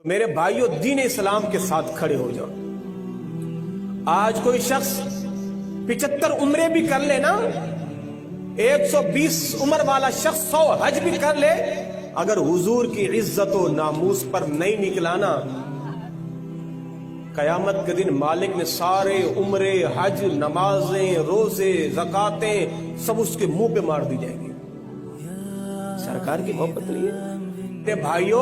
میرے بھائیوں دین اسلام کے ساتھ کھڑے ہو جاؤ۔ آج کوئی شخص 75 عمرے بھی کر لے نا، 120 عمر والا شخص 100 حج بھی کر لے، اگر حضور کی عزت و ناموس پر نہیں نکلانا، قیامت کے دن مالک نے سارے عمرے، حج، نمازیں، روزے، زکاتیں سب اس کے منہ پہ مار دی جائیں گی۔ سرکار کی محبت نہیں ہے بھائیو۔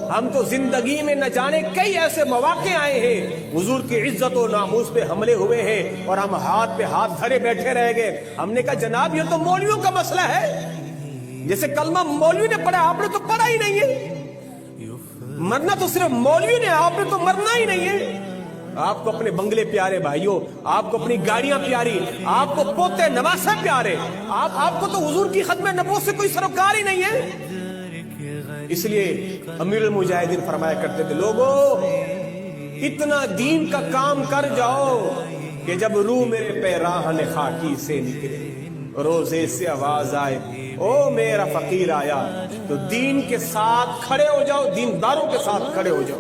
ہم تو زندگی میں نہ جانے کئی ایسے مواقع آئے ہیں حضور کی عزت و ناموس پہ حملے ہوئے ہیں اور ہم ہاتھ پہ ہاتھ دھرے بیٹھے رہ گئے۔ ہم نے کہا جناب یہ تو مولویوں کا مسئلہ ہے، جیسے کلمہ مولوی نے پڑھا، آپ نے تو پڑھا ہی نہیں ہے۔ مرنا تو صرف مولوی نے، آپ نے تو مرنا ہی نہیں ہے۔ آپ کو اپنے بنگلے پیارے بھائیوں، آپ کو اپنی گاڑیاں پیاری، آپ کو پوتے نواسے پیارے، آپ کو تو حضور کی ختم نبوت سے کوئی سروکار ہی نہیں ہے۔ اس لیے امیر المجاہدین فرمایا کرتے تھے، لوگو اتنا دین کا کام کر جاؤ کہ جب روح میرے پیراہن خاکی سے نکلے، روزے سے آواز آئے او میرا فقیر آیا، تو دین کے ساتھ کھڑے ہو جاؤ، دینداروں کے ساتھ کھڑے ہو جاؤ۔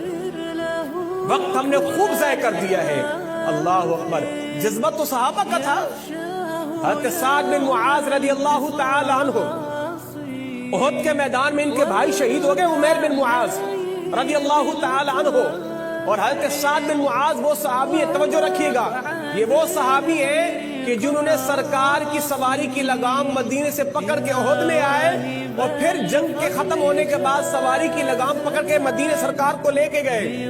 وقت ہم نے خوب ضائع کر دیا ہے۔ اللہ اکبر۔ جذبہ تو صحابہ کا تھا۔ حضرت سعد بن معاذ رضی اللہ تعالی عنہ، احد کے میدان میں ان کے بھائی شہید ہو گئے، عمیر بن معاذ رضی اللہ تعالی عنہ، اور حضرت سعد بن معاذ وہ صحابی ہے، توجہ رکھیے گا، یہ وہ صحابی ہے کہ جنہوں نے سرکار کی سواری کی لگام مدینے سے پکڑ کے احد میں آئے، اور پھر جنگ کے ختم ہونے کے بعد سواری کی لگام پکڑ کے مدینے سرکار کو لے کے گئے۔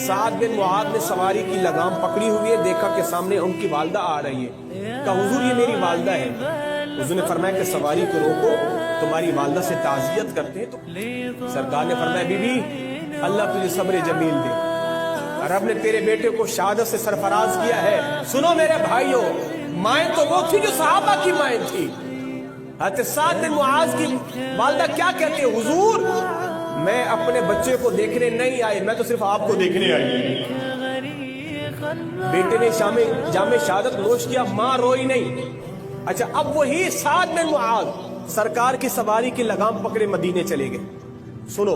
سعد بن معاذ نے سواری کی لگام پکڑی ہوئی ہے، دیکھا کہ سامنے ان کی والدہ آ رہی ہے، کہا حضور یہ میری والدہ ہے۔ حضور نے فرمایا کہ سواری کو روکو، تمہاری والدہ سے تعزیت کرتے ہیں۔ تو سرکار نے فرمایا بی بی اللہ تجھے صبر جمیل دے، رب نے تیرے بیٹے کو شہادت سے سرفراز کیا ہے۔ سنو میرے بھائیوں، مائیں تو وہ تھی جو صحابہ کی مائیں تھی۔ حضرت سعد بن معاذ کی والدہ کیا کہتے ہیں، حضور میں اپنے بچے کو دیکھنے نہیں آئی، میں تو صرف آپ کو دیکھنے آئی۔ بیٹے نے جام شہادت نوش کیا، ماں روئی نہیں۔ اچھا اب وہی سعد بن معاذ سرکار کی سواری کی لگام پکڑے مدینے چلے گئے۔ سنو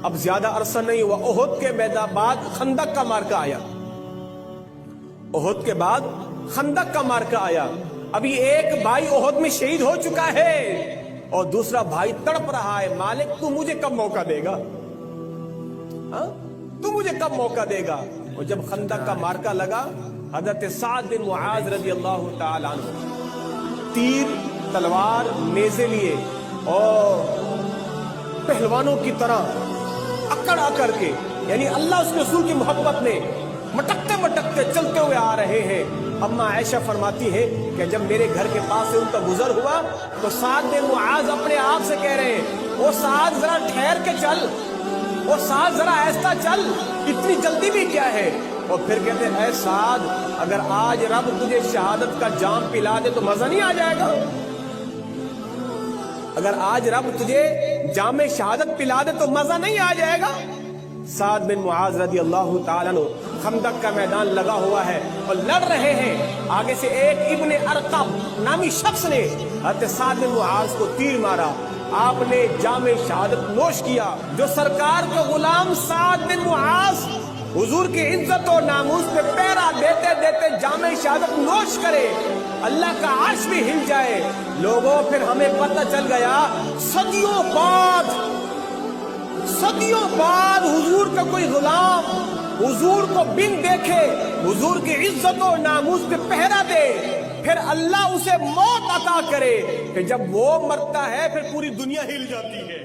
اب زیادہ عرصہ نہیں ہوا، احد کے میدان بعد خندق کا مارکہ آیا، احد کے بعد خندق کا مارکہ آیا۔ ابھی ایک بھائی احد میں شہید ہو چکا ہے اور دوسرا بھائی تڑپ رہا ہے، مالک تو مجھے کب موقع دے گا، تو مجھے کب موقع دے گا۔ اور جب خندق کا مارکہ لگا، حضرت سعد بن معاذ رضی اللہ تعالی عنہ تیر، تلوار، نیزے لیے اور پہلوانوں کی طرح اکڑ کر کے، یعنی اللہ اس رسول کی محبت میں مٹکتے مٹکتے چلتے ہوئے آ رہے ہیں۔ اما عائشہ فرماتی ہے کہ جب میرے گھر کے پاس سے ان کا گزر ہوا تو سعد بن معاذ اپنے آپ سے کہہ رہے ہیں، او سعد ذرا ٹھہر کے چل، او سعد ذرا ایسا چل، اتنی جلدی بھی کیا ہے۔ اور پھر کہتے ہیں اے سعد اگر آج رب تجھے شہادت کا جام پلا دے تو مزہ نہیں آ جائے گا، اگر آج رب تجھے جام شہادت پلا دے تو مزہ نہیں آ جائے گا۔ سعد بن معاذ رضی اللہ تعالیٰ عنہ خندق کا میدان لگا ہوا ہے اور لڑ رہے ہیں، آگے سے ایک ابن ارقم نامی شخص نے حضرت سعد بن معاذ کو تیر مارا، آپ نے جام شہادت نوش کیا۔ جو سرکار کے غلام سعد بن معاذ حضور کی عزت و ناموس پہ پیرا دیتے دیتے جام شہادت نوش کرے، اللہ کا عرش بھی ہل جائے۔ لوگوں پھر ہمیں پتہ چل گیا صدیوں بعد حضور کا کوئی غلام حضور کو بن دیکھے، حضور کی عزت و ناموس پہ پہرا دے، پھر اللہ اسے موت عطا کرے کہ جب وہ مرتا ہے پھر پوری دنیا ہل جاتی ہے۔